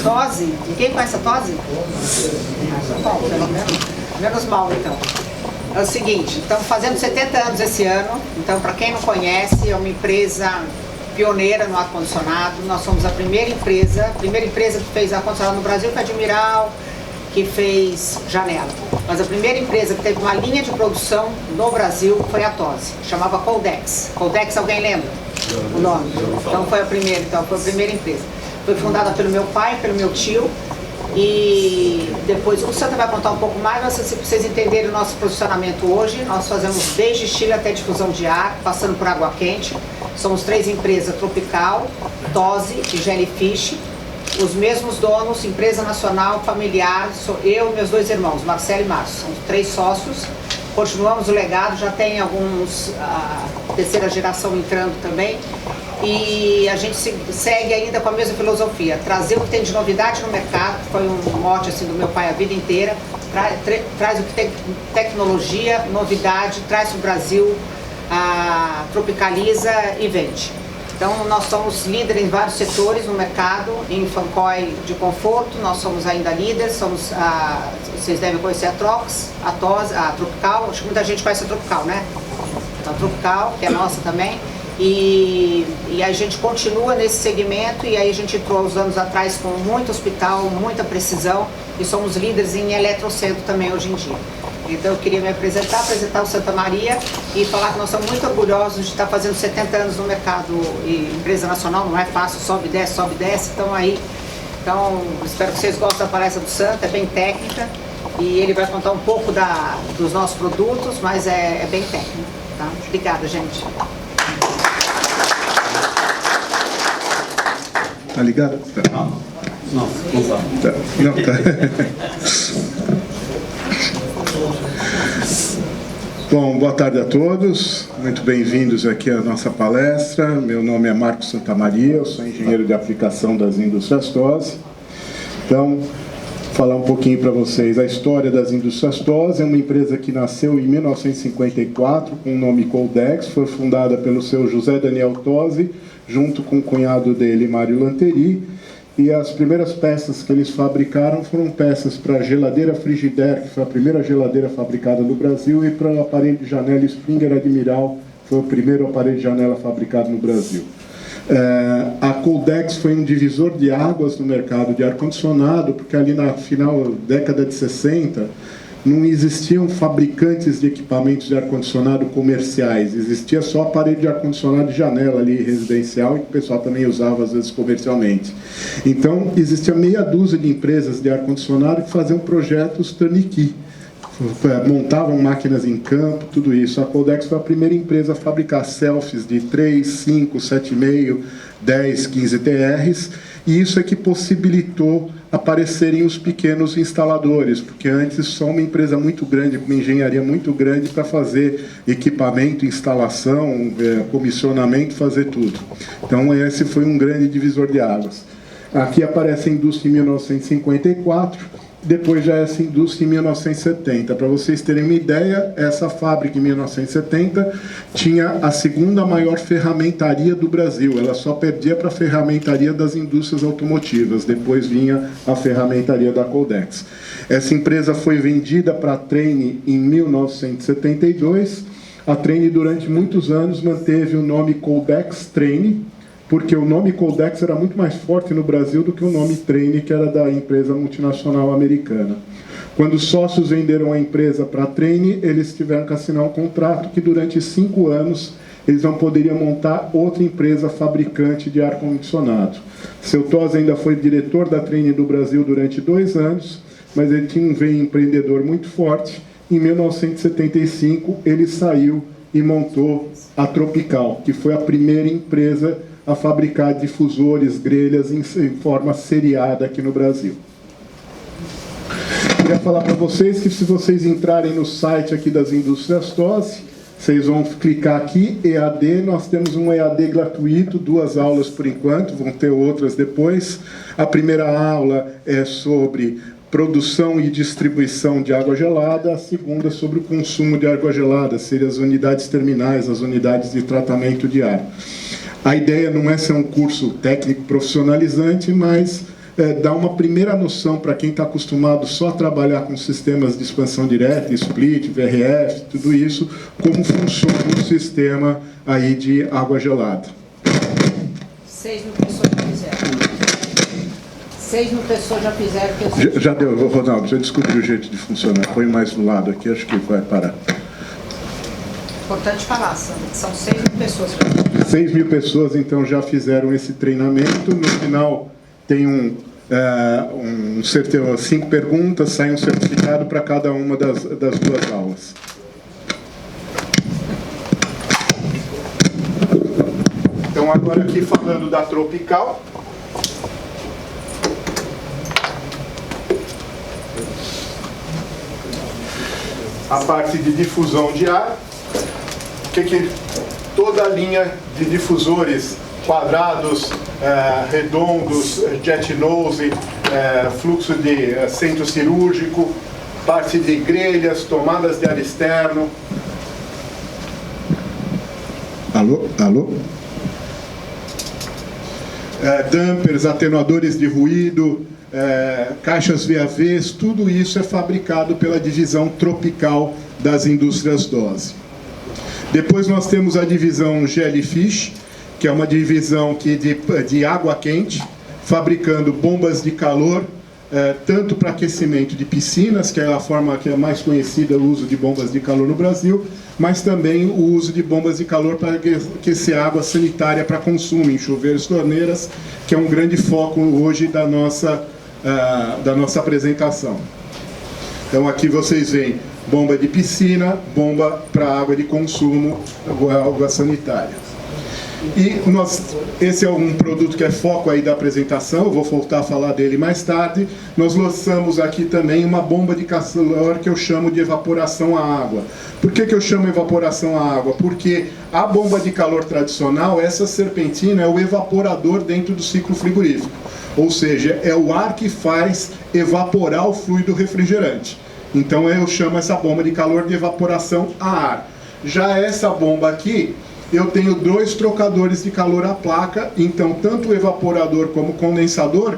TOSE, ninguém conhece a TOSE? Menos mal, então. É o seguinte, estamos fazendo 70 anos esse ano, então para quem não conhece, é uma empresa pioneira no ar-condicionado. Nós somos a primeira empresa que fez ar-condicionado no Brasil foi a Admiral, que fez janela. Mas a primeira empresa que teve uma linha de produção no Brasil foi a TOSE, chamava Coldex. Coldex, alguém lembra o nome? Então foi a primeira empresa. Foi fundada pelo meu pai, pelo meu tio, e depois o Santa vai contar um pouco mais, mas se vocês entenderem o nosso posicionamento hoje, nós fazemos desde chile até difusão de ar, passando por água quente. Somos 3 empresas: Tropical, TOSE e Jellyfish. Os mesmos donos, empresa nacional, familiar, sou eu e meus 2 irmãos, Marcelo e Márcio. Somos 3 sócios, continuamos o legado, já tem alguns, terceira geração entrando também. E a gente segue ainda com a mesma filosofia, trazer o que tem de novidade no mercado, que foi um mote assim, do meu pai a vida inteira, traz o que tem tecnologia, novidade, traz para o Brasil, tropicaliza e vende. Então nós somos líderes em vários setores no mercado, em fan coil de conforto, nós somos ainda líderes, vocês devem conhecer a Trox, a TOSE, a Tropical, acho que muita gente conhece a Tropical, né? A Tropical, que é nossa também. E a gente continua nesse segmento, e aí a gente entrou uns anos atrás com muito hospital, muita precisão, e somos líderes em eletrocentro também hoje em dia. Então eu queria me apresentar o Santa Maria e falar que nós somos muito orgulhosos de estar fazendo 70 anos no mercado e empresa nacional. Não é fácil, sobe e desce, então aí. Então espero que vocês gostem da palestra do Santa, é bem técnica, e ele vai contar um pouco dos nossos produtos, mas é bem técnico. Tá? Obrigada, gente. Tá ligado? Tá. Não tá. Não, tá. Bom, boa tarde a todos. Muito bem-vindos aqui à nossa palestra. Meu nome é Marcos Santamaria, eu sou engenheiro de aplicação das indústrias TOSE. Então, falar um pouquinho para vocês a história das indústrias TOSE. É uma empresa que nasceu em 1954 com o nome Coldex, foi fundada pelo seu José Daniel TOSE, junto com o cunhado dele, Mário Lanteri, e as primeiras peças que eles fabricaram foram peças para a geladeira Frigidaire, que foi a primeira geladeira fabricada no Brasil, e para o aparelho de janela Springer Admiral, que foi o primeiro aparelho de janela fabricado no Brasil. A Coldex foi um divisor de águas no mercado de ar-condicionado, porque ali na final da década de 60, não existiam fabricantes de equipamentos de ar-condicionado comerciais, existia só aparelho de ar-condicionado de janela ali residencial, e que o pessoal também usava às vezes comercialmente. Então existia meia dúzia de empresas de ar-condicionado que faziam projetos turnkey, montavam máquinas em campo, tudo isso. A Coldex foi a primeira empresa a fabricar selfies de 3, 5, 7,5, 10, 15 TRs, e isso é que possibilitou aparecerem os pequenos instaladores, porque antes só uma empresa muito grande, com uma engenharia muito grande para fazer equipamento, instalação, comissionamento, fazer tudo. Então esse foi um grande divisor de águas. Aqui aparece a indústria em 1954, depois já essa indústria em 1970. Para vocês terem uma ideia, essa fábrica em 1970 tinha a segunda maior ferramentaria do Brasil. Ela só perdia para a ferramentaria das indústrias automotivas. Depois vinha a ferramentaria da Coldex. Essa empresa foi vendida para a Trane em 1972. A Trane durante muitos anos manteve o nome Coldex Trane, porque o nome Coldex era muito mais forte no Brasil do que o nome Trane, que era da empresa multinacional americana. Quando os sócios venderam a empresa para a Trane, eles tiveram que assinar um contrato que durante 5 anos eles não poderiam montar outra empresa fabricante de ar-condicionado. Seu TOSE ainda foi diretor da Trane do Brasil durante 2 anos, mas ele tinha um veio empreendedor muito forte. Em 1975, ele saiu e montou a Tropical, que foi a primeira empresa a fabricar difusores, grelhas em forma seriada aqui no Brasil. Queria falar para vocês que se vocês entrarem no site aqui das indústrias TOSE, vocês vão clicar aqui, EAD, nós temos um EAD gratuito, 2 aulas por enquanto, vão ter outras depois. A primeira aula é sobre produção e distribuição de água gelada, a segunda sobre o consumo de água gelada, seriam as unidades terminais, as unidades de tratamento de ar. A ideia não é ser um curso técnico profissionalizante, mas dar uma primeira noção para quem está acostumado só a trabalhar com sistemas de expansão direta, split, VRF, tudo isso, como funciona o sistema aí de água gelada. 6 mil pessoas já fizeram. 6 mil pessoas já fizeram. Já deu, Ronaldo, já descobri o jeito de funcionar. Põe mais no lado aqui, acho que vai parar. Importante falar, são 6 mil pessoas. 6 mil pessoas, então, já fizeram esse treinamento. No final, tem um 5 perguntas, sai um certificado para cada uma das 2 aulas. Então, agora aqui falando da Tropical. A parte de difusão de ar, toda a linha de difusores quadrados, redondos, jet nose, fluxo de centro cirúrgico, parte de grelhas, tomadas de ar externo. Alô? Dampers, atenuadores de ruído, caixas VAVs, tudo isso é fabricado pela divisão Tropical das indústrias DOSE. Depois nós temos a divisão Jellyfish, que é uma divisão de água quente, fabricando bombas de calor, tanto para aquecimento de piscinas, que é a forma que é mais conhecida, o uso de bombas de calor no Brasil, mas também o uso de bombas de calor para aquecer água sanitária para consumo em chuveiros, torneiras, que é um grande foco hoje da nossa apresentação. Então aqui vocês veem bomba de piscina, bomba para água de consumo, água sanitária. E esse é um produto que é foco aí da apresentação, eu vou voltar a falar dele mais tarde. Nós lançamos aqui também uma bomba de calor que eu chamo de evaporação à água. Por que eu chamo evaporação à água? Porque a bomba de calor tradicional, essa serpentina é o evaporador dentro do ciclo frigorífico. Ou seja, é o ar que faz evaporar o fluido refrigerante. Então eu chamo essa bomba de calor de evaporação a ar. Já essa bomba aqui, eu tenho 2 trocadores de calor à placa, então tanto o evaporador como o condensador,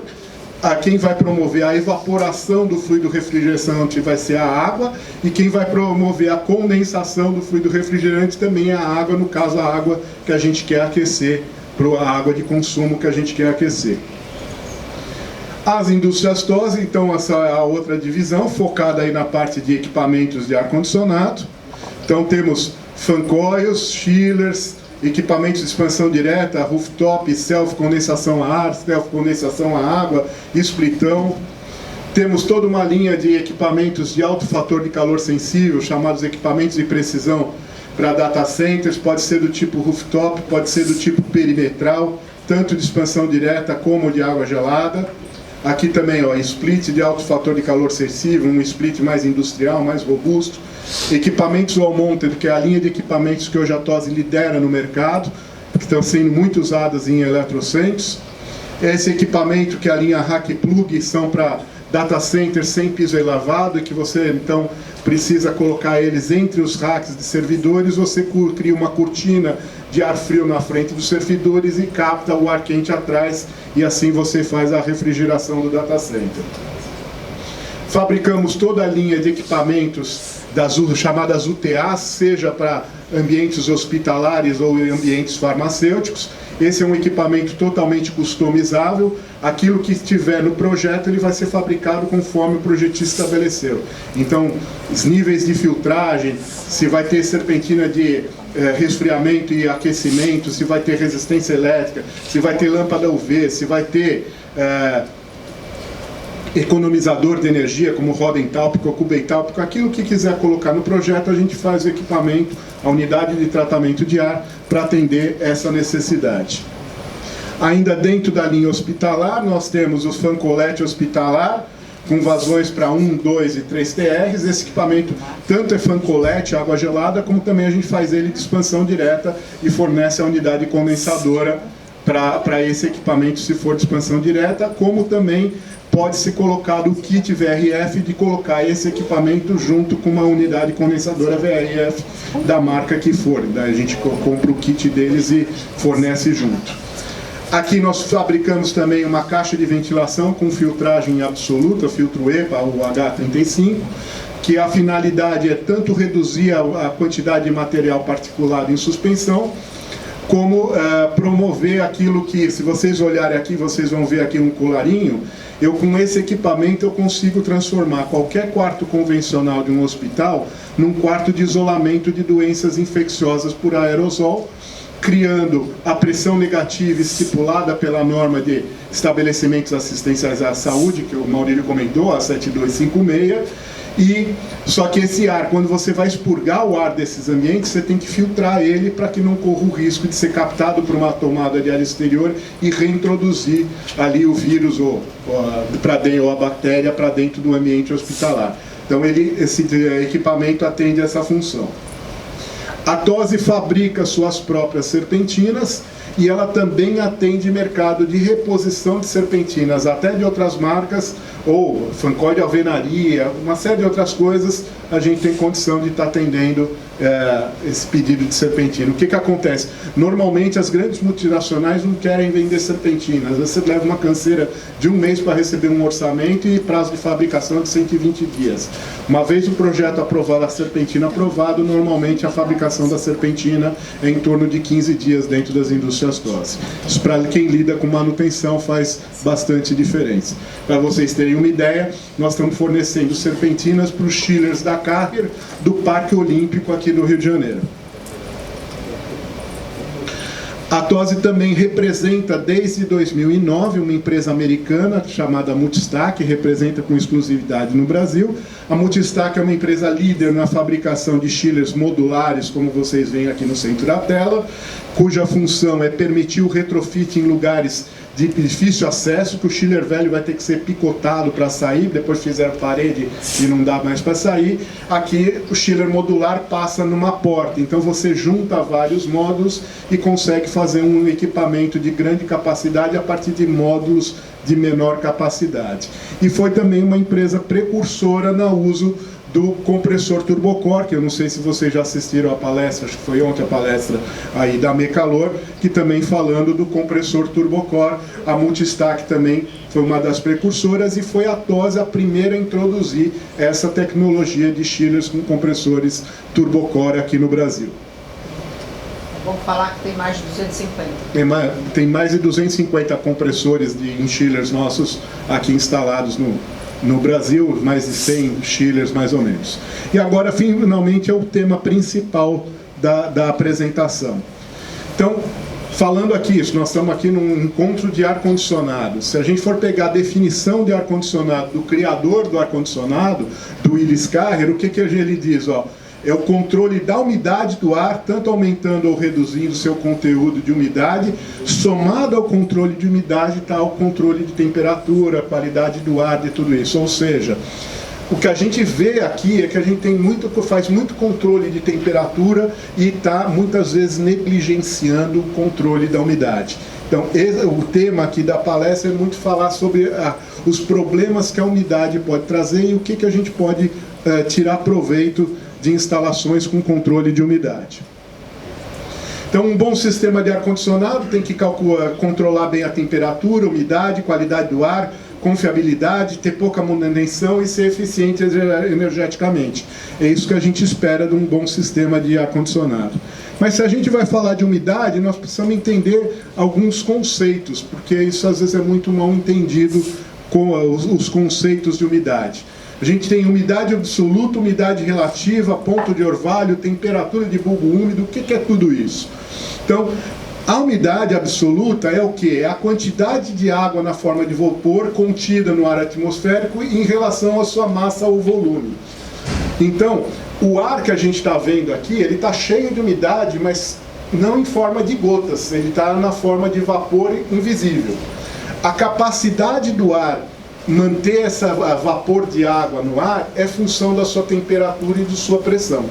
quem vai promover a evaporação do fluido refrigerante vai ser a água, e quem vai promover a condensação do fluido refrigerante também é a água, no caso a água que a gente quer aquecer, a água de consumo que a gente quer aquecer. As indústrias TOSE, então essa é a outra divisão, focada aí na parte de equipamentos de ar-condicionado. Então temos fan coils, chillers, equipamentos de expansão direta, rooftop, self-condensação a ar, self-condensação a água, splitão. Temos toda uma linha de equipamentos de alto fator de calor sensível, chamados equipamentos de precisão para data centers, pode ser do tipo rooftop, pode ser do tipo perimetral, tanto de expansão direta como de água gelada. Aqui também, split de alto fator de calor sensível, um split mais industrial, mais robusto. Equipamentos wall-mounted, que é a linha de equipamentos que hoje a TOSE lidera no mercado, que estão sendo muito usadas em eletrocentros. Esse equipamento que é a linha Rack Plug, são para data centers sem piso elevado, e que você então precisa colocar eles entre os racks de servidores, você cria uma cortina de ar frio na frente dos servidores e capta o ar quente atrás, e assim você faz a refrigeração do data center. Fabricamos toda a linha de equipamentos chamadas UTAs, seja para ambientes hospitalares ou ambientes farmacêuticos. Esse é um equipamento totalmente customizável. Aquilo que estiver no projeto, ele vai ser fabricado conforme o projetista estabeleceu. Então, os níveis de filtragem, se vai ter serpentina de resfriamento e aquecimento, se vai ter resistência elétrica, se vai ter lâmpada UV, se vai ter economizador de energia, como roda entálpica ou cubo entálpico, aquilo que quiser colocar no projeto, a gente faz o equipamento, a unidade de tratamento de ar, para atender essa necessidade. Ainda dentro da linha hospitalar, nós temos o fan colete hospitalar, com vazões para 1, 2 e 3 TRs. Esse equipamento tanto é fan colete, água gelada, como também a gente faz ele de expansão direta e fornece a unidade condensadora para esse equipamento, se for de expansão direta, como também pode ser colocado o kit VRF, de colocar esse equipamento junto com uma unidade condensadora VRF da marca que for. Daí a gente compra o kit deles e fornece junto. Aqui nós fabricamos também uma caixa de ventilação com filtragem absoluta, filtro EPA, o H35, que a finalidade é tanto reduzir a quantidade de material particulado em suspensão, como promover aquilo que, se vocês olharem aqui, vocês vão ver aqui um colarinho. Eu, com esse equipamento, eu consigo transformar qualquer quarto convencional de um hospital num quarto de isolamento de doenças infecciosas por aerosol, criando a pressão negativa estipulada pela norma de estabelecimentos assistenciais à saúde, que o Maurílio comentou, a 7256, só que esse ar, quando você vai expurgar o ar desses ambientes, você tem que filtrar ele para que não corra o risco de ser captado por uma tomada de ar exterior e reintroduzir ali o vírus ou a bactéria para dentro do ambiente hospitalar. Então esse equipamento atende a essa função. A TOSE fabrica suas próprias serpentinas e ela também atende mercado de reposição de serpentinas, até de outras marcas, ou Fancol de alvenaria, uma série de outras coisas, a gente tem condição de estar atendendo esse pedido de serpentina. O que acontece? Normalmente as grandes multinacionais não querem vender serpentinas. Você leva uma canseira de um mês para receber um orçamento e prazo de fabricação de 120 dias. Uma vez o projeto aprovado, a serpentina aprovado, normalmente a fabricação da serpentina é em torno de 15 dias dentro das indústrias TOSE. Isso, para quem lida com manutenção, faz bastante diferença. Para vocês terem uma ideia, nós estamos fornecendo serpentinas para os chillers da Carrier do Parque Olímpico aqui no Rio de Janeiro. A TOSE também representa, desde 2009, uma empresa americana chamada Multistack, que representa com exclusividade no Brasil. A Multistack é uma empresa líder na fabricação de chillers modulares, como vocês veem aqui no centro da tela, cuja função é permitir o retrofit em lugares de difícil acesso, que o chiller velho vai ter que ser picotado para sair, depois fizeram parede e não dá mais para sair. Aqui o chiller modular passa numa porta, então você junta vários módulos e consegue fazer um equipamento de grande capacidade a partir de módulos de menor capacidade. E foi também uma empresa precursora no uso do compressor turbocore, que eu não sei se vocês já assistiram a palestra, acho que foi ontem a palestra aí da Mecalor, que também falando do compressor turbocore. A Multistack também foi uma das precursoras e foi a TOSE a primeira a introduzir essa tecnologia de chillers com compressores turbocore aqui no Brasil. Vamos falar que tem mais de 250. Tem mais de 250 compressores em chillers nossos aqui instalados no Brasil, mais de 100 chillers mais ou menos. E agora, finalmente, é o tema principal da apresentação. Então, falando aqui, nós estamos aqui num encontro de ar-condicionado. Se a gente for pegar a definição de ar-condicionado do criador do ar-condicionado, do Willis Carrier, o que ele diz? É o controle da umidade do ar, tanto aumentando ou reduzindo seu conteúdo de umidade, somado ao controle de umidade está o controle de temperatura, qualidade do ar, de tudo isso. Ou seja, o que a gente vê aqui é que a gente faz muito controle de temperatura e está muitas vezes negligenciando o controle da umidade. Então, o tema aqui da palestra é muito falar sobre os problemas que a umidade pode trazer e o que a gente pode tirar proveito de instalações com controle de umidade. Então, um bom sistema de ar-condicionado tem que controlar bem a temperatura, umidade, qualidade do ar, confiabilidade, ter pouca manutenção e ser eficiente energeticamente. É isso que a gente espera de um bom sistema de ar-condicionado. Mas se a gente vai falar de umidade, nós precisamos entender alguns conceitos, porque isso às vezes é muito mal entendido com os conceitos de umidade. A gente tem umidade absoluta, umidade relativa, ponto de orvalho, temperatura de bulbo úmido. O que é tudo isso? Então, a umidade absoluta é o quê? É a quantidade de água na forma de vapor contida no ar atmosférico em relação à sua massa ou volume. Então, o ar que a gente está vendo aqui, ele está cheio de umidade, mas não em forma de gotas, ele está na forma de vapor invisível. A capacidade do ar manter esse vapor de água no ar é função da sua temperatura e de sua pressão.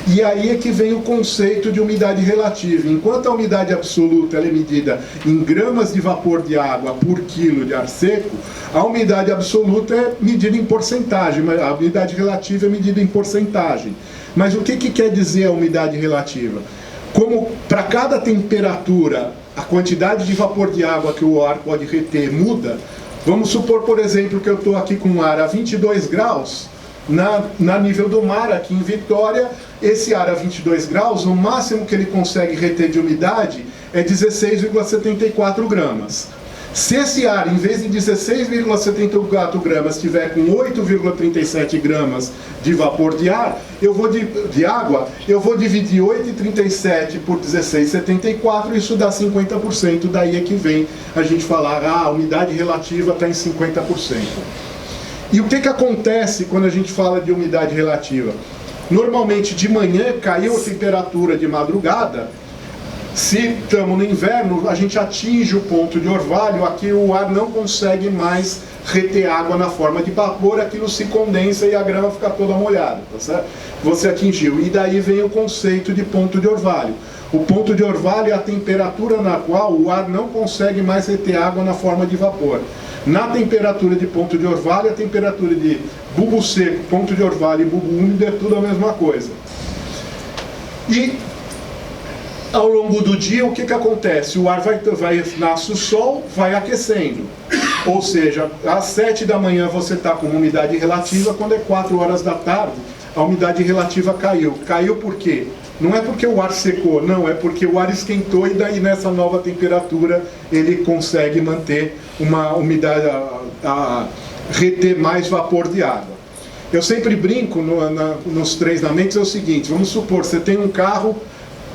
E aí é que vem o conceito de umidade relativa. Enquanto a umidade absoluta ela é medida em gramas de vapor de água por quilo de ar seco, a umidade absoluta é medida em porcentagem, mas a umidade relativa é medida em porcentagem. Mas o que quer dizer a umidade relativa? Como para cada temperatura a quantidade de vapor de água que o ar pode reter muda, vamos supor, por exemplo, que eu estou aqui com o ar a 22 graus, na nível do mar, aqui em Vitória, esse ar a 22 graus, o máximo que ele consegue reter de umidade é 16,74 gramas. Se esse ar, em vez de 16,74 gramas, estiver com 8,37 gramas de vapor de ar, de água, eu vou dividir 8,37 por 16,74, isso dá 50%, daí é que vem a gente falar, a umidade relativa está em 50%. E o que acontece quando a gente fala de umidade relativa? Normalmente de manhã caiu a temperatura de madrugada. Se estamos no inverno, a gente atinge o ponto de orvalho, aqui o ar não consegue mais reter água na forma de vapor, aquilo se condensa e a grama fica toda molhada, tá certo? Você atingiu, e daí vem o conceito de ponto de orvalho. O ponto de orvalho é a temperatura na qual o ar não consegue mais reter água na forma de vapor. Na temperatura de ponto de orvalho, a temperatura de bulbo seco, ponto de orvalho e bulbo úmido é tudo a mesma coisa. E ao longo do dia, o que acontece? O ar nasce o sol, vai aquecendo. Ou seja, às 7 da manhã você está com umidade relativa, quando é 4 horas da tarde, a umidade relativa caiu. Caiu por quê? Não é porque o ar secou, não, é porque o ar esquentou e daí nessa nova temperatura ele consegue manter uma umidade, reter mais vapor de água. Eu sempre brinco nos treinamentos, é o seguinte, vamos supor, você tem um carro,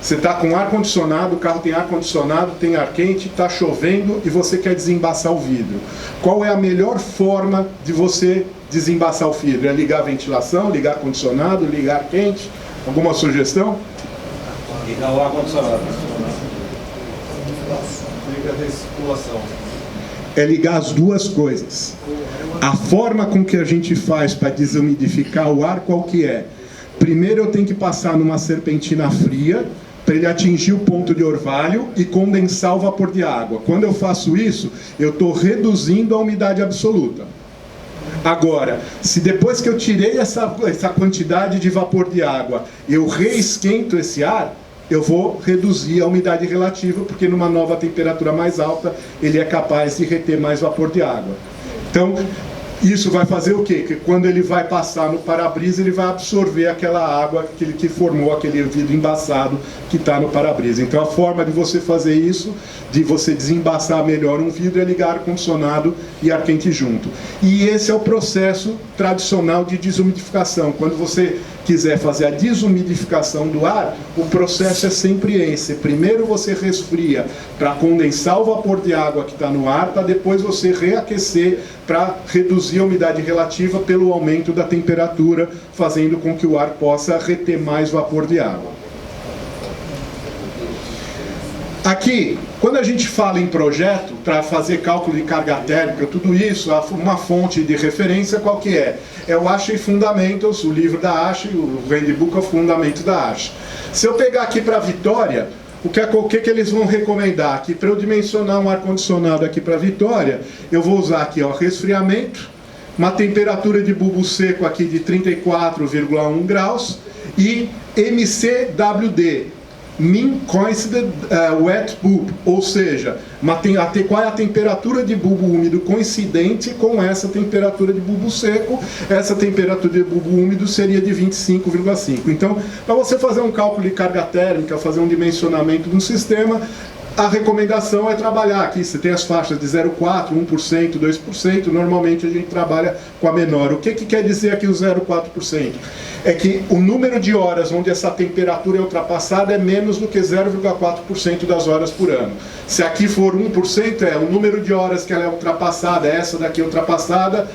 você está com ar-condicionado, o carro tem ar-condicionado, tem ar quente, está chovendo e você quer desembaçar o vidro. Qual é a melhor forma de você desembaçar o vidro? É ligar a ventilação, ligar ar-condicionado, ligar ar quente? Alguma sugestão? Ligar o ar-condicionado. Liga a recirculação. É ligar as duas coisas. A forma com que a gente faz para desumidificar o ar, qual que é? Primeiro eu tenho que passar numa serpentina fria, para ele atingir o ponto de orvalho e condensar o vapor de água. Quando eu faço isso, eu estou reduzindo a umidade absoluta. Agora, se depois que eu tirei essa quantidade de vapor de água, eu reesquento esse ar, eu vou reduzir a umidade relativa, porque numa nova temperatura mais alta, ele é capaz de reter mais vapor de água. Então, isso vai fazer o quê? Que quando ele vai passar no para-brisa, ele vai absorver aquela água que formou aquele vidro embaçado que está no para-brisa. Então a forma de você fazer isso, de você desembaçar melhor um vidro, é ligar ar-condicionado e ar quente junto. E esse é o processo tradicional de desumidificação. Quando você quiser fazer a desumidificação do ar, o processo é sempre esse. Primeiro você resfria para condensar o vapor de água que está no ar, para depois você reaquecer para reduzir a umidade relativa pelo aumento da temperatura, fazendo com que o ar possa reter mais vapor de água. Aqui, quando a gente fala em projeto, para fazer cálculo de carga térmica, tudo isso, uma fonte de referência qual que é? É o ASHE Fundamentals, o livro da ASHE, o Handbook of Fundamentos da ASHE. Se eu pegar aqui para Vitória, o que eles vão recomendar? Que para eu dimensionar um ar-condicionado aqui para Vitória, eu vou usar aqui, ó, resfriamento, uma temperatura de bulbo seco aqui de 34,1 graus e MCWD, Mean Coincident Wet Bulb, ou seja, qual é a temperatura de bulbo úmido coincidente com essa temperatura de bulbo seco. Essa temperatura de bulbo úmido seria de 25,5. Então, para você fazer um cálculo de carga térmica, fazer um dimensionamento de um sistema, a recomendação é trabalhar aqui, você tem as faixas de 0,4%, 1%, 2%, normalmente a gente trabalha com a menor. O que quer dizer aqui o 0,4%? É que o número de horas onde essa temperatura é ultrapassada é menos do que 0,4% das horas por ano. Se aqui for 1%, o número de horas que ela é ultrapassada, essa daqui é ultrapassada,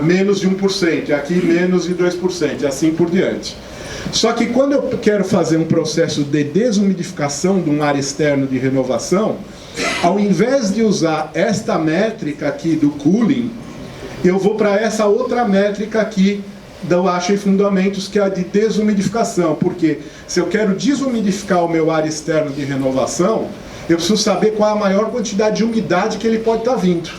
menos de 1%, aqui menos de 2%, e assim por diante. Só que quando eu quero fazer um processo de desumidificação de um ar externo de renovação, ao invés de usar esta métrica aqui do cooling, eu vou para essa outra métrica aqui do ASHE Fundamentos, que é a de desumidificação. Porque se eu quero desumidificar o meu ar externo de renovação, eu preciso saber qual é a maior quantidade de umidade que ele pode estar vindo.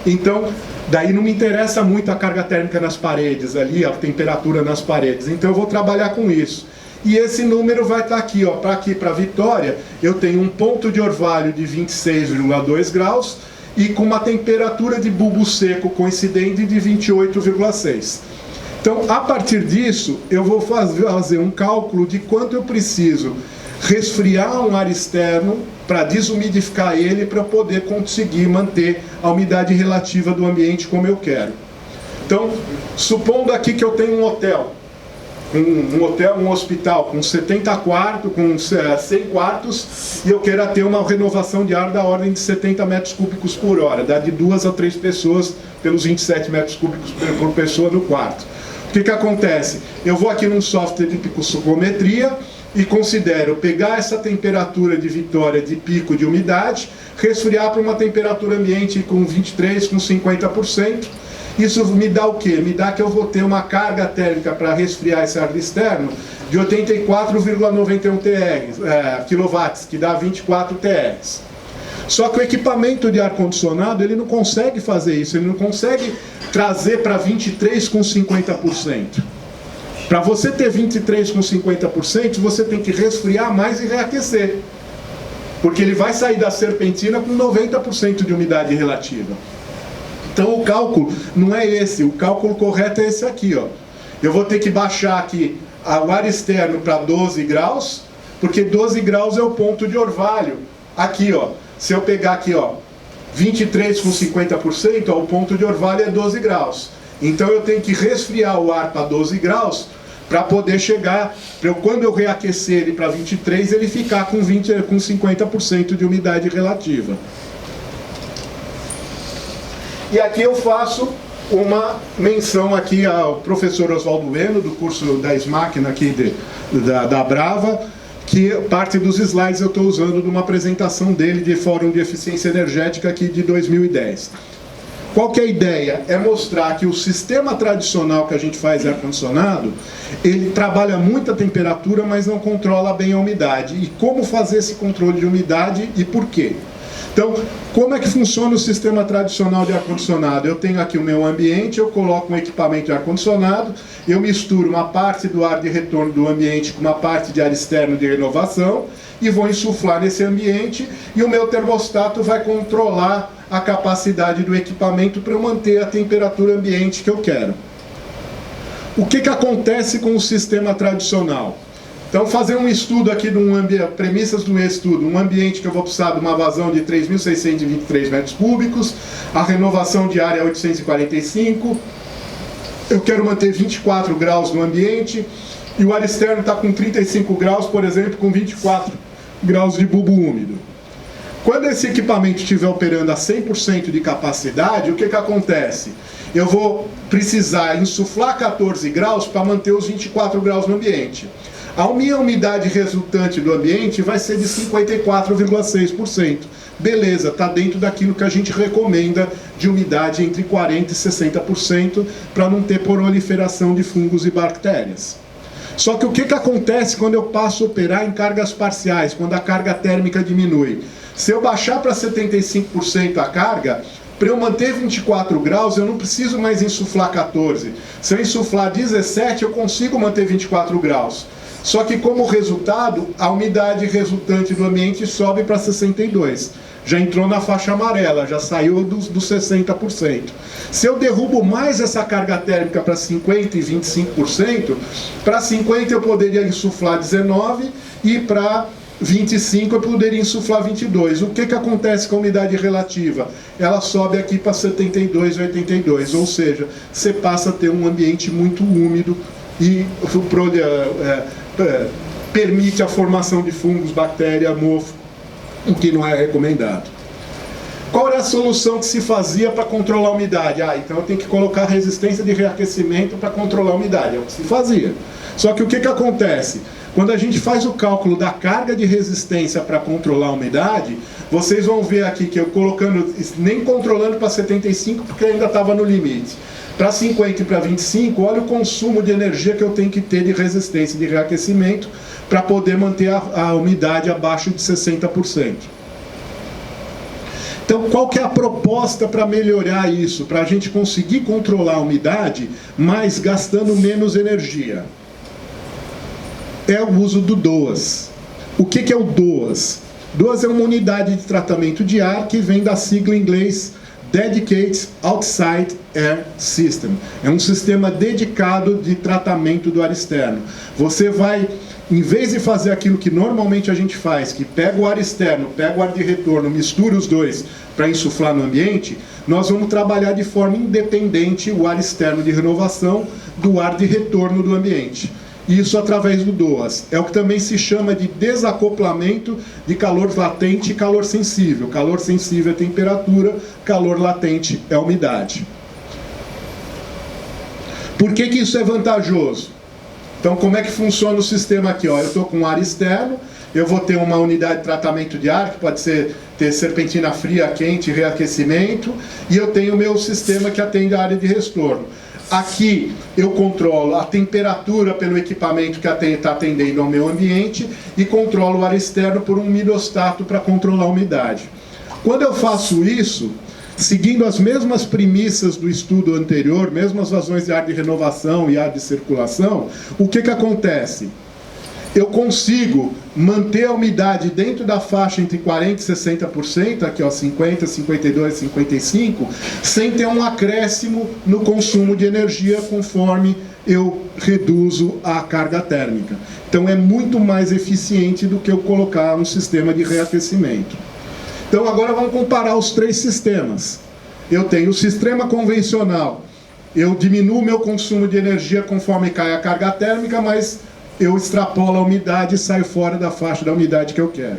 Então, daí não me interessa muito a carga térmica nas paredes ali, a temperatura nas paredes. Então eu vou trabalhar com isso. e esse número vai estar aqui, ó, para Vitória, eu tenho um ponto de orvalho de 26,2 graus e com uma temperatura de bulbo seco coincidente de 28,6. Então, a partir disso, eu vou fazer um cálculo de quanto eu preciso resfriar um ar externo para desumidificar ele, para poder conseguir manter a umidade relativa do ambiente como eu quero. Então, supondo aqui que eu tenho um hotel, um hospital com 70 quartos, com 100 quartos, e eu queira ter uma renovação de ar da ordem de 70 metros cúbicos por hora, dá de 2 a 3 pessoas pelos 27 metros cúbicos por pessoa no quarto. O que acontece? Eu vou aqui num software de picometria e considero pegar essa temperatura de Vitória de pico de umidade, resfriar para uma temperatura ambiente com 23, com 50%. Isso me dá o quê? Me dá que eu vou ter uma carga térmica para resfriar esse ar externo de 84,91 kW, que dá 24 TRs. Só que o equipamento de ar-condicionado, ele não consegue fazer isso, ele não consegue trazer para 23 com 50%. Para você ter 23 com 50%, você tem que resfriar mais e reaquecer. Porque ele vai sair da serpentina com 90% de umidade relativa. Então o cálculo não é esse, o cálculo correto é esse aqui, ó. Eu vou ter que baixar aqui o ar externo para 12 graus, porque 12 graus é o ponto de orvalho. Aqui, ó, se eu pegar aqui, ó, 23 com 50%, ó, o ponto de orvalho é 12 graus. Então eu tenho que resfriar o ar para 12 graus para poder chegar, quando eu reaquecer ele para 23, ele ficar com 50% de umidade relativa. E aqui eu faço uma menção aqui ao professor Oswaldo Bueno, do curso da SMAC aqui da Brava, que parte dos slides eu estou usando de uma apresentação dele de Fórum de Eficiência Energética aqui de 2010. Qual que é a ideia? É mostrar que o sistema tradicional que a gente faz em ar-condicionado, ele trabalha muita temperatura, mas não controla bem a umidade. E como fazer esse controle de umidade e por quê? Então, como é que funciona o sistema tradicional de ar-condicionado? Eu tenho aqui o meu ambiente, eu coloco um equipamento de ar-condicionado, eu misturo uma parte do ar de retorno do ambiente com uma parte de ar externo de renovação e vou insuflar nesse ambiente e o meu termostato vai controlar a capacidade do equipamento para eu manter a temperatura ambiente que eu quero. O que acontece com o sistema tradicional? Então, fazer um estudo aqui, premissas do estudo, um ambiente que eu vou precisar de uma vazão de 3.623 metros cúbicos, a renovação de ar é 845, eu quero manter 24 graus no ambiente, e o ar externo está com 35 graus, por exemplo, com 24 graus de bulbo úmido. Quando esse equipamento estiver operando a 100% de capacidade, o que acontece? Eu vou precisar insuflar 14 graus para manter os 24 graus no ambiente. A minha umidade resultante do ambiente vai ser de 54,6%. Beleza, está dentro daquilo que a gente recomenda de umidade entre 40% e 60% para não ter proliferação de fungos e bactérias. Só que o que acontece quando eu passo a operar em cargas parciais, quando a carga térmica diminui? Se eu baixar para 75% a carga, para eu manter 24 graus, eu não preciso mais insuflar 14. Se eu insuflar 17, eu consigo manter 24 graus. Só que como resultado, a umidade resultante do ambiente sobe para 62%. Já entrou na faixa amarela, já saiu dos 60%. Se eu derrubo mais essa carga térmica para 50% e 25%, para 50% eu poderia insuflar 19% e para 25% eu poderia insuflar 22%. O que acontece com a umidade relativa? Ela sobe aqui para 72%, 82%, ou seja, você passa a ter um ambiente muito úmido e permite a formação de fungos, bactéria, mofo, o que não é recomendado. Qual era a solução que se fazia para controlar a umidade? Então eu tenho que colocar resistência de reaquecimento para controlar a umidade, é o que se fazia. Só que o que acontece? Quando a gente faz o cálculo da carga de resistência para controlar a umidade, vocês vão ver aqui que eu colocando, nem controlando para 75 porque ainda estava no limite. Para 50 e para 25, olha o consumo de energia que eu tenho que ter de resistência de reaquecimento para poder manter a umidade abaixo de 60%. Então, qual que é a proposta para melhorar isso? Para a gente conseguir controlar a umidade, mas gastando menos energia. é o uso do DOAS. O que é o DOAS? DOAS é uma unidade de tratamento de ar que vem da sigla em inglês Dedicated Outside Air System. É um sistema dedicado de tratamento do ar externo. Você vai, em vez de fazer aquilo que normalmente a gente faz, que pega o ar externo, pega o ar de retorno, mistura os dois para insuflar no ambiente, nós vamos trabalhar de forma independente o ar externo de renovação do ar de retorno do ambiente. Isso através do DOAS. É o que também se chama de desacoplamento de calor latente e calor sensível. Calor sensível é temperatura, calor latente é umidade. Por que isso é vantajoso? Então, como é que funciona o sistema aqui? Eu estou com ar externo, eu vou ter uma unidade de tratamento de ar, que pode ter serpentina fria, quente, reaquecimento, e eu tenho o meu sistema que atende a área de retorno. Aqui eu controlo a temperatura pelo equipamento que está atendendo ao meu ambiente e controlo o ar externo por um umidostato para controlar a umidade. Quando eu faço isso, seguindo as mesmas premissas do estudo anterior, mesmas vazões de ar de renovação e ar de circulação, o que acontece? Eu consigo manter a umidade dentro da faixa entre 40% e 60%, aqui ó, 50%, 52%, 55%, sem ter um acréscimo no consumo de energia conforme eu reduzo a carga térmica. Então é muito mais eficiente do que eu colocar um sistema de reaquecimento. Então agora vamos comparar os três sistemas. Eu tenho o sistema convencional, eu diminuo o meu consumo de energia conforme cai a carga térmica, mas eu extrapolo a umidade e saio fora da faixa da umidade que eu quero.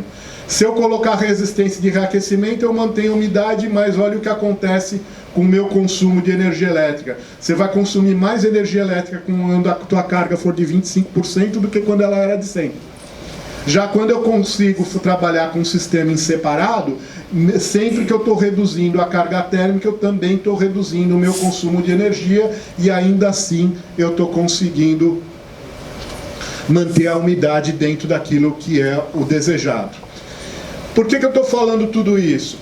Se eu colocar resistência de reaquecimento, eu mantenho a umidade, mas olha o que acontece com o meu consumo de energia elétrica. Você vai consumir mais energia elétrica quando a tua carga for de 25% do que quando ela era de 100%. Já quando eu consigo trabalhar com um sistema em separado, sempre que eu estou reduzindo a carga térmica, eu também estou reduzindo o meu consumo de energia e ainda assim eu estou conseguindo manter a umidade dentro daquilo que é o desejado. Por que eu estou falando tudo isso?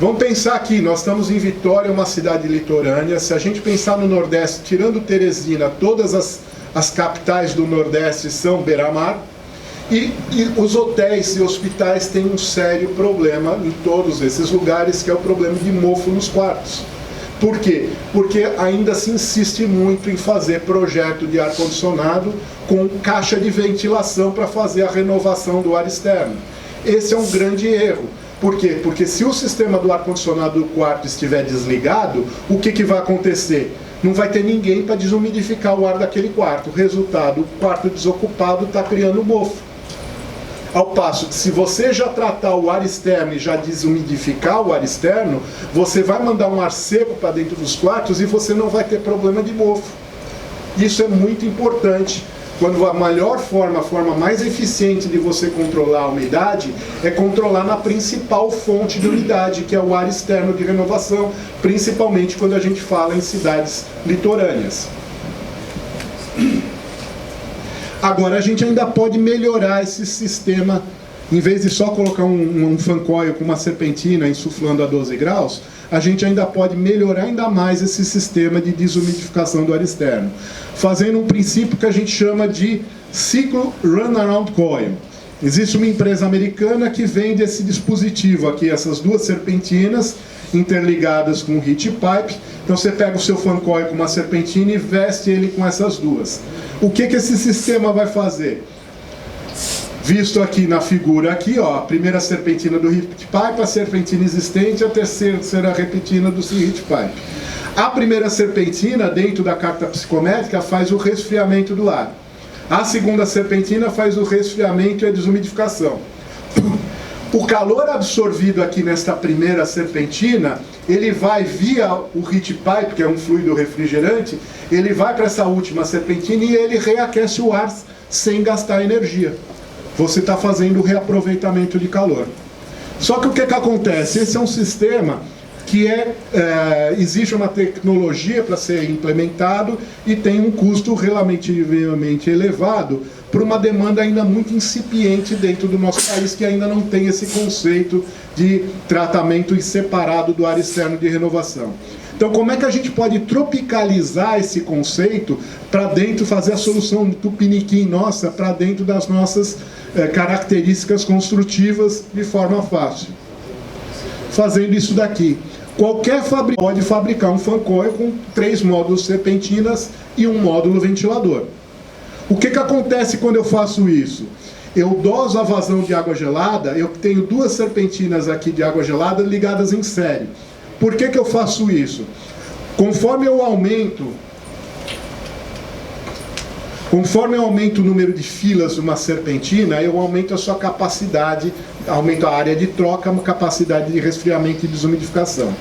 Vamos pensar aqui, nós estamos em Vitória, uma cidade litorânea. Se a gente pensar no Nordeste, tirando Teresina, todas as capitais do Nordeste são beira-mar. E os hotéis e hospitais têm um sério problema em todos esses lugares, que é o problema de mofo nos quartos. Por quê? Porque ainda se insiste muito em fazer projeto de ar-condicionado com caixa de ventilação para fazer a renovação do ar externo. Esse é um grande erro. Por quê? Porque se o sistema do ar-condicionado do quarto estiver desligado, o que vai acontecer? Não vai ter ninguém para desumidificar o ar daquele quarto. Resultado, o quarto desocupado está criando mofo. Ao passo que se você já tratar o ar externo e já desumidificar o ar externo, você vai mandar um ar seco para dentro dos quartos e você não vai ter problema de mofo. Isso é muito importante. Quando a melhor forma, a forma mais eficiente de você controlar a umidade é controlar na principal fonte de umidade, que é o ar externo de renovação, principalmente quando a gente fala em cidades litorâneas. Agora, a gente ainda pode melhorar esse sistema, em vez de só colocar um fan coil com uma serpentina insuflando a 12 graus, a gente ainda pode melhorar ainda mais esse sistema de desumidificação do ar externo, fazendo um princípio que a gente chama de ciclo Runaround Coil. Existe uma empresa americana que vende esse dispositivo aqui, essas duas serpentinas interligadas com um heat pipe. Então você pega o seu fan coil com uma serpentina e veste ele com essas duas. O que esse sistema vai fazer? Visto aqui na figura aqui, ó, a primeira serpentina do heat pipe, a serpentina existente, a terceira serpentina do heat pipe. A primeira serpentina, dentro da carta psicométrica, faz o resfriamento do ar. A segunda serpentina faz o resfriamento e a desumidificação. O calor absorvido aqui nesta primeira serpentina, ele vai via o heat pipe, que é um fluido refrigerante, ele vai para essa última serpentina e ele reaquece o ar sem gastar energia. Você está fazendo o reaproveitamento de calor. Só que o que acontece? Esse é um sistema que exige uma tecnologia para ser implementado e tem um custo relativamente elevado por uma demanda ainda muito incipiente dentro do nosso país, que ainda não tem esse conceito de tratamento separado do ar externo de renovação. Então, como é que a gente pode tropicalizar esse conceito para dentro, fazer a solução do tupiniquim nossa para dentro das nossas características construtivas de forma fácil? Fazendo isso daqui. Qualquer fabricante pode fabricar um fan coil com 3 módulos serpentinas e um módulo ventilador. O que acontece quando eu faço isso? Eu doso a vazão de água gelada, eu tenho 2 serpentinas aqui de água gelada ligadas em série. Por que eu faço isso? Conforme eu aumento o número de filas de uma serpentina, eu aumento a sua capacidade, aumento a área de troca, a capacidade de resfriamento e desumidificação.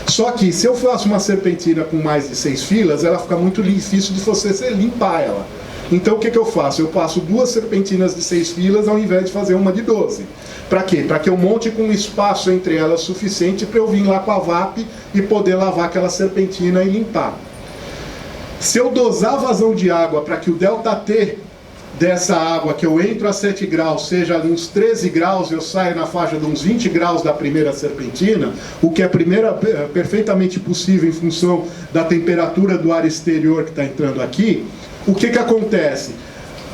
Só que, se eu faço uma serpentina com mais de 6 filas, ela fica muito difícil de você limpar ela. Então, o que eu faço? Eu passo 2 serpentinas de 6 filas ao invés de fazer uma de 12. Para quê? Para que eu monte com um espaço entre elas suficiente para eu vir lá com a VAP e poder lavar aquela serpentina e limpar. Se eu dosar a vazão de água para que o ΔT dessa água, que eu entro a 7 graus, seja ali uns 13 graus, eu saio na faixa de uns 20 graus da primeira serpentina, o que é perfeitamente possível em função da temperatura do ar exterior que está entrando aqui, o que acontece?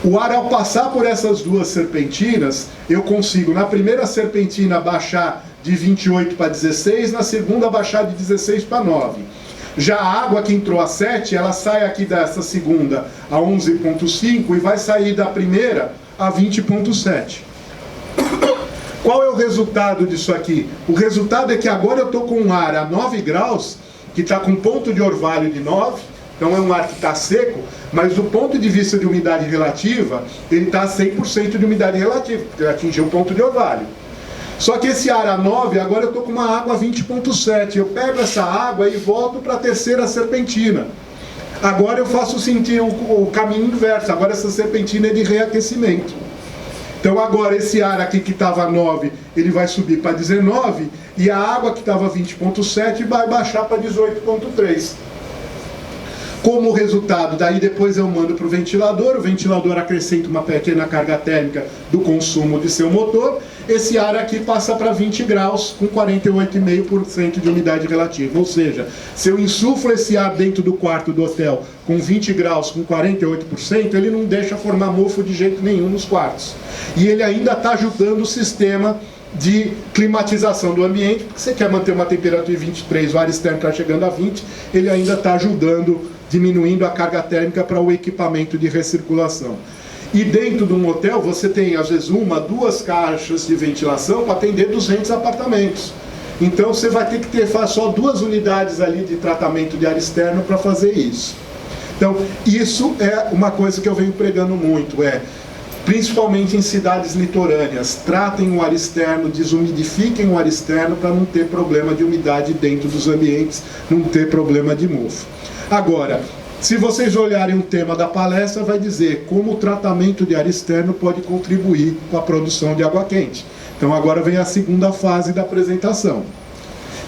O ar, ao passar por essas 2 serpentinas, eu consigo, na primeira serpentina, baixar de 28 para 16, na segunda, baixar de 16 para 9. Já a água que entrou a 7, ela sai aqui dessa segunda a 11,5 e vai sair da primeira a 20,7. Qual é o resultado disso aqui? O resultado é que agora eu estou com um ar a 9 graus, que está com ponto de orvalho de 9, então é um ar que está seco, mas do ponto de vista de umidade relativa, ele está a 100% de umidade relativa, porque ele atingiu um ponto de orvalho. Só que esse ar a 9, agora eu estou com uma água a 20,7. Eu pego essa água e volto para a terceira serpentina. Agora eu faço sentir o caminho inverso, agora essa serpentina é de reaquecimento. Então agora esse ar aqui que estava a 9, ele vai subir para 19, e a água que estava a 20,7 vai baixar para 18,3. Como resultado, daí depois eu mando para o ventilador acrescenta uma pequena carga térmica do consumo de seu motor, esse ar aqui passa para 20 graus com 48,5% de umidade relativa, ou seja, se eu insuflo esse ar dentro do quarto do hotel com 20 graus com 48%, ele não deixa formar mofo de jeito nenhum nos quartos. E ele ainda está ajudando o sistema de climatização do ambiente, porque você quer manter uma temperatura de 23, o ar externo está chegando a 20, ele ainda está ajudando, diminuindo a carga térmica para o equipamento de recirculação. E dentro de um hotel você tem às vezes 1, 2 caixas de ventilação para atender 200 apartamentos. Então você vai ter que ter só 2 unidades ali de tratamento de ar externo para fazer isso. Então isso é uma coisa que eu venho pregando muito, principalmente em cidades litorâneas, tratem o ar externo, desumidifiquem o ar externo para não ter problema de umidade dentro dos ambientes, não ter problema de mofo. Agora, se vocês olharem o tema da palestra, vai dizer como o tratamento de ar externo pode contribuir com a produção de água quente. Então agora vem a segunda fase da apresentação.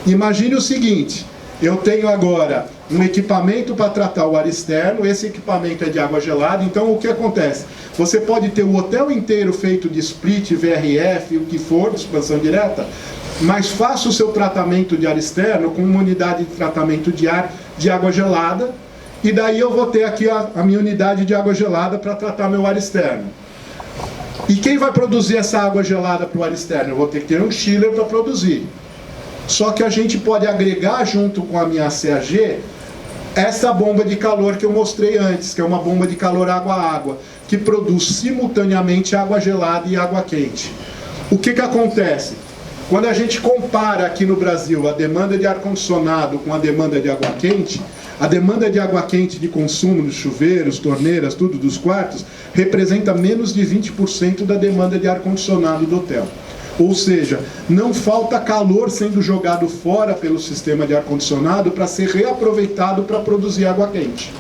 Imagine o seguinte, eu tenho agora um equipamento para tratar o ar externo, esse equipamento é de água gelada, então o que acontece? Você pode ter o hotel inteiro feito de split, VRF, o que for, de expansão direta, mas faça o seu tratamento de ar externo com uma unidade de tratamento de ar de água gelada, e daí eu vou ter aqui a minha unidade de água gelada para tratar meu ar externo. E quem vai produzir essa água gelada para o ar externo? Eu vou ter que ter um chiller para produzir. Só que a gente pode agregar junto com a minha CAG essa bomba de calor que eu mostrei antes, que é uma bomba de calor água-água, que produz simultaneamente água gelada e água quente. O que acontece? Quando a gente compara aqui no Brasil a demanda de ar-condicionado com a demanda de água quente, a demanda de água quente de consumo dos chuveiros, torneiras, tudo dos quartos, representa menos de 20% da demanda de ar-condicionado do hotel. Ou seja, não falta calor sendo jogado fora pelo sistema de ar-condicionado para ser reaproveitado para produzir água quente.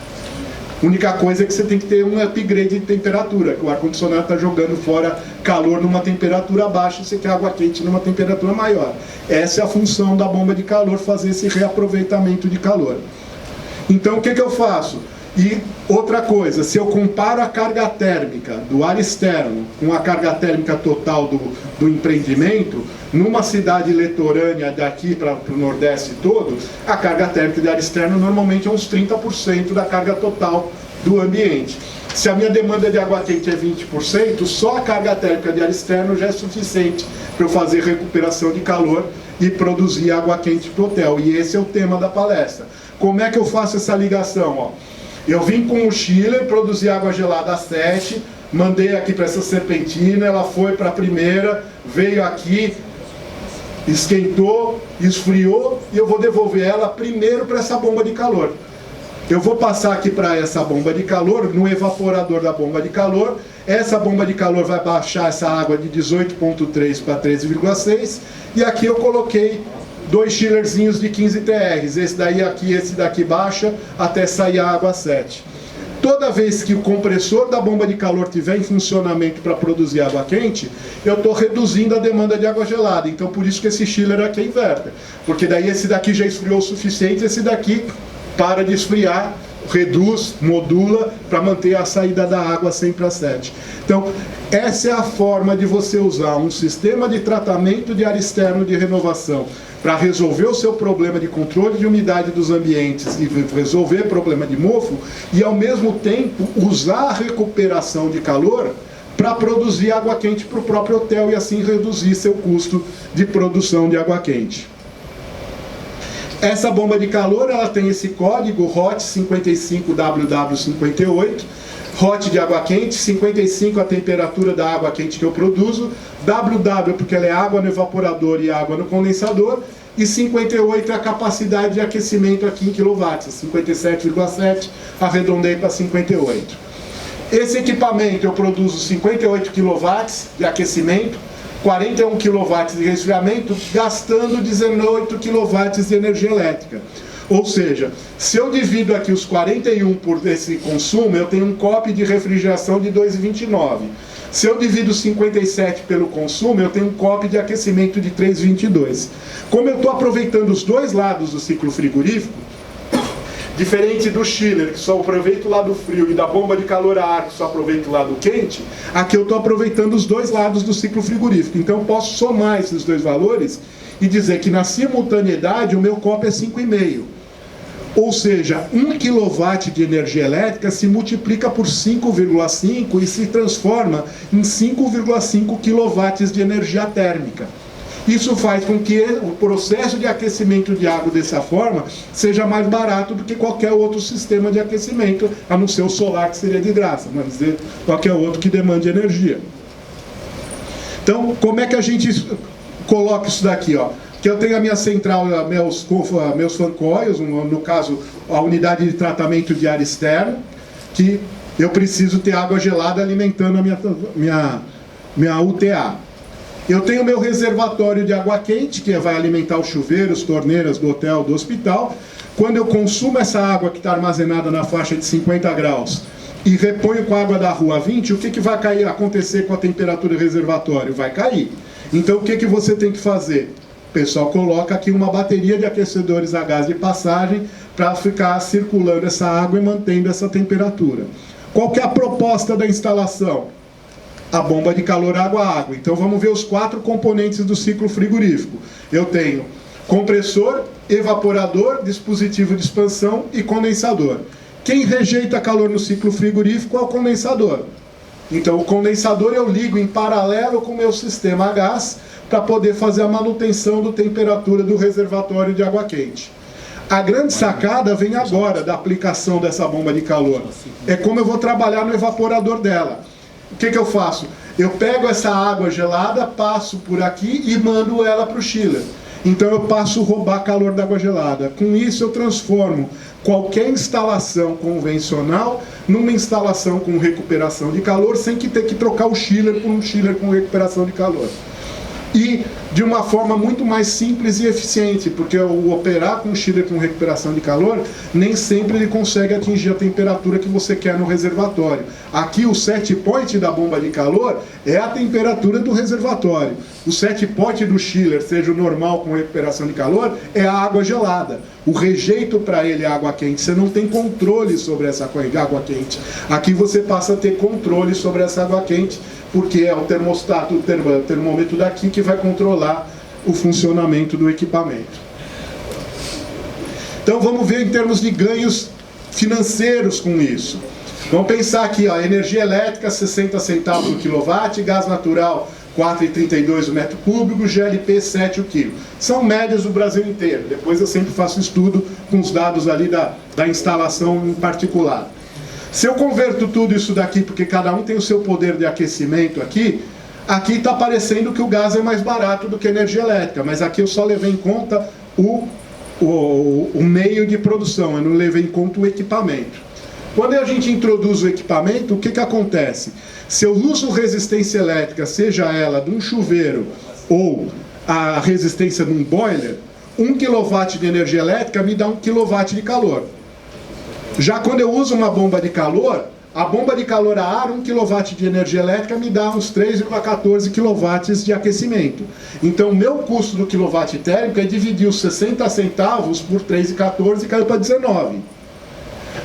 A única coisa é que você tem que ter um upgrade de temperatura, que o ar-condicionado está jogando fora calor numa temperatura baixa e você quer água quente numa temperatura maior. Essa é a função da bomba de calor, fazer esse reaproveitamento de calor. Então o que eu faço? E outra coisa, se eu comparo a carga térmica do ar externo com a carga térmica total do empreendimento, numa cidade litorânea daqui para o Nordeste todo, a carga térmica de ar externo normalmente é uns 30% da carga total do ambiente. Se a minha demanda de água quente é 20%, só a carga térmica de ar externo já é suficiente para eu fazer recuperação de calor e produzir água quente para o hotel. E esse é o tema da palestra. Como é que eu faço essa ligação? Ó, eu vim com o chiller, produzi água gelada a 7, mandei aqui para essa serpentina, ela foi para a primeira, veio aqui, esquentou, esfriou, e eu vou devolver ela primeiro para essa bomba de calor. Eu vou passar aqui para essa bomba de calor, no evaporador da bomba de calor. Essa bomba de calor vai baixar essa água de 18,3 para 13,6. E aqui eu coloquei 2 chillerzinhos de 15 TRs. Esse daí aqui, esse daqui baixa, até sair a água 7. Toda vez que o compressor da bomba de calor estiver em funcionamento para produzir água quente, eu estou reduzindo a demanda de água gelada. Então por isso que esse chiller aqui é inverter. Porque daí esse daqui já esfriou o suficiente, esse daqui para de esfriar, reduz, modula, para manter a saída da água sempre a 7. Então, essa é a forma de você usar um sistema de tratamento de ar externo de renovação para resolver o seu problema de controle de umidade dos ambientes e resolver o problema de mofo, e ao mesmo tempo usar a recuperação de calor para produzir água quente para o próprio hotel e assim reduzir seu custo de produção de água quente. Essa bomba de calor, ela tem esse código HOT 55WW58, HOT de água quente, 55 a temperatura da água quente que eu produzo, WW porque ela é água no evaporador e água no condensador, e 58 é a capacidade de aquecimento aqui em quilowatts, 57,7, arredondei para 58. Esse equipamento eu produzo 58 kW de aquecimento, 41 kW de resfriamento, gastando 18 kW de energia elétrica. Ou seja, se eu divido aqui os 41 por esse consumo, eu tenho um COP de refrigeração de 2,29. Se eu divido 57 pelo consumo, eu tenho um COP de aquecimento de 3,22. Como eu estou aproveitando os dois lados do ciclo frigorífico, diferente do chiller, que só aproveita o lado frio, e da bomba de calor a ar, que só aproveita o lado quente, aqui eu estou aproveitando os dois lados do ciclo frigorífico. Então eu posso somar esses dois valores e dizer que na simultaneidade o meu COP é 5,5. Ou seja, 1 kW de energia elétrica se multiplica por 5,5 e se transforma em 5,5 kW de energia térmica. Isso faz com que o processo de aquecimento de água dessa forma seja mais barato do que qualquer outro sistema de aquecimento, a não ser o solar, que seria de graça, mas qualquer outro que demande energia. Então, como é que a gente coloca isso daqui? Ó? Que eu tenho a minha central, meus fan coils, no caso, a unidade de tratamento de ar externo, que eu preciso ter água gelada alimentando a minha UTA. Eu tenho meu reservatório de água quente, que vai alimentar os chuveiros, torneiras do hotel, do hospital. Quando eu consumo essa água que está armazenada na faixa de 50 graus e reponho com a água da rua a 20, o que vai acontecer com a temperatura do reservatório? Vai cair. Então o que você tem que fazer? O pessoal coloca aqui uma bateria de aquecedores a gás de passagem para ficar circulando essa água e mantendo essa temperatura. Qual que é a proposta da instalação? A bomba de calor água-água. Então vamos ver os 4 componentes do ciclo frigorífico. Eu tenho compressor, evaporador, dispositivo de expansão e condensador. Quem rejeita calor no ciclo frigorífico é o condensador. Então o condensador eu ligo em paralelo com o meu sistema a gás para poder fazer a manutenção da temperatura do reservatório de água quente. A grande sacada vem agora da aplicação dessa bomba de calor. É como eu vou trabalhar no evaporador dela. O que eu faço? Eu pego essa água gelada, passo por aqui e mando ela para o chiller. Então eu passo a roubar calor da água gelada. Com isso eu transformo qualquer instalação convencional numa instalação com recuperação de calor, sem ter que trocar o chiller por um chiller com recuperação de calor. e de uma forma muito mais simples e eficiente, porque o operar com chiller com recuperação de calor, nem sempre ele consegue atingir a temperatura que você quer no reservatório. Aqui o set point da bomba de calor é a temperatura do reservatório. O set point do chiller, seja o normal com recuperação de calor, é a água gelada. O rejeito para ele é água quente. Você não tem controle sobre essa água quente. Aqui você passa a ter controle sobre essa água quente, porque é o termostato, o termômetro daqui que vai controlar o funcionamento do equipamento. Então vamos ver em termos de ganhos financeiros com isso. Vamos pensar aqui, ó, energia elétrica 60 centavos o quilowatt, gás natural 4,32 o metro cúbico, GLP 7 o quilo. São médias do Brasil inteiro. Depois eu sempre faço estudo com os dados ali da instalação em particular. Se eu converto tudo isso daqui, porque cada um tem o seu poder de aquecimento aqui está parecendo que o gás é mais barato do que a energia elétrica, mas aqui eu só levei em conta o meio de produção, eu não levei em conta o equipamento. Quando a gente introduz o equipamento, o que acontece? Se eu uso resistência elétrica, seja ela de um chuveiro ou a resistência de um boiler, 1 kW de energia elétrica me dá 1 kW de calor. Já quando eu uso uma bomba de calor, a bomba de calor a ar, 1 kW de energia elétrica me dá uns 3,14 kW de aquecimento. Então o meu custo do quilowatt térmico é dividir os 60 centavos por 3,14 e caiu para 19.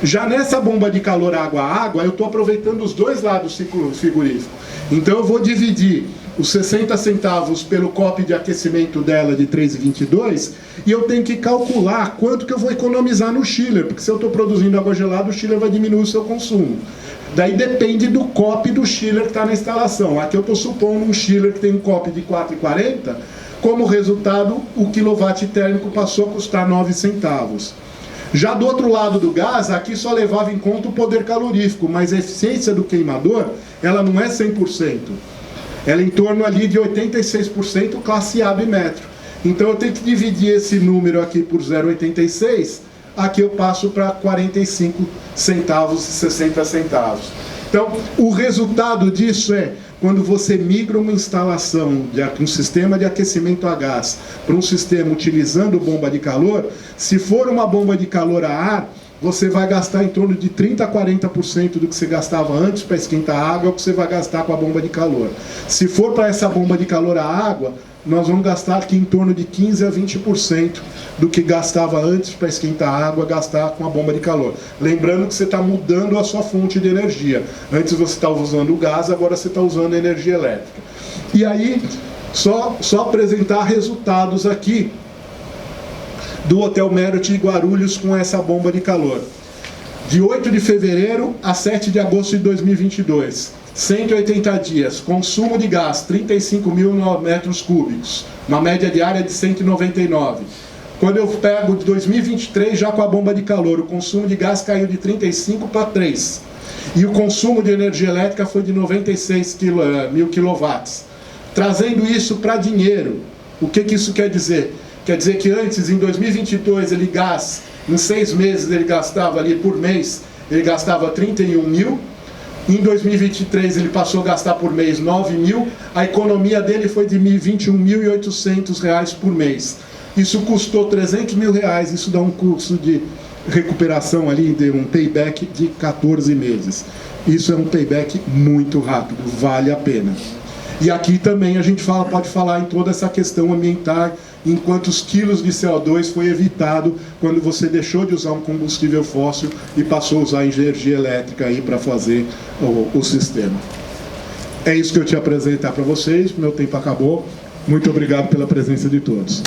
Já nessa bomba de calor água a água, eu estou aproveitando os dois lados do ciclo frigorífico. Então eu vou dividir os 60 centavos pelo COP de aquecimento dela de 3,22 e eu tenho que calcular quanto que eu vou economizar no chiller, porque se eu estou produzindo água gelada, o chiller vai diminuir o seu consumo. Daí depende do COP do chiller que está na instalação. Aqui eu estou supondo um chiller que tem um COP de 4,40, como resultado o quilowatt térmico passou a custar 9 centavos. Já do outro lado do gás, aqui só levava em conta o poder calorífico, mas a eficiência do queimador, ela não é 100%. Ela é em torno ali de 86% classe A bimetro. Então eu tenho que dividir esse número aqui por 0,86, aqui eu passo para 45 centavos e 60 centavos. Então o resultado disso é, quando você migra uma instalação de um sistema de aquecimento a gás para um sistema utilizando bomba de calor, se for uma bomba de calor a ar, você vai gastar em torno de 30% a 40% do que você gastava antes para esquentar a água, é o que você vai gastar com a bomba de calor. Se for para essa bomba de calor a água, nós vamos gastar aqui em torno de 15% a 20% do que gastava antes para esquentar a água, gastar com a bomba de calor. Lembrando que você está mudando a sua fonte de energia. Antes você estava usando o gás, agora você está usando a energia elétrica. E aí, só apresentar resultados aqui do Hotel Merit de Guarulhos com essa bomba de calor. De 8 de fevereiro a 7 de agosto de 2022, 180 dias, consumo de gás 35 mil metros cúbicos, uma média diária de 199. Quando eu pego de 2023, já com a bomba de calor, o consumo de gás caiu de 35 para 3. E o consumo de energia elétrica foi de 96 mil quilowatts. Trazendo isso para dinheiro, o que isso quer dizer? Quer dizer que antes, em 2022, em 6 meses, ele gastava ali por mês, ele gastava 31 mil. Em 2023, ele passou a gastar por mês 9 mil. A economia dele foi de R$ 21.800 por mês. Isso custou 300 mil reais, isso dá um custo de recuperação ali, de um payback de 14 meses. Isso é um payback muito rápido, vale a pena. E aqui também a gente pode falar em toda essa questão ambiental, em quantos quilos de CO2 foi evitado quando você deixou de usar um combustível fóssil e passou a usar energia elétrica aí para fazer o sistema. É isso que eu tinha apresentar para vocês, meu tempo acabou. Muito obrigado pela presença de todos.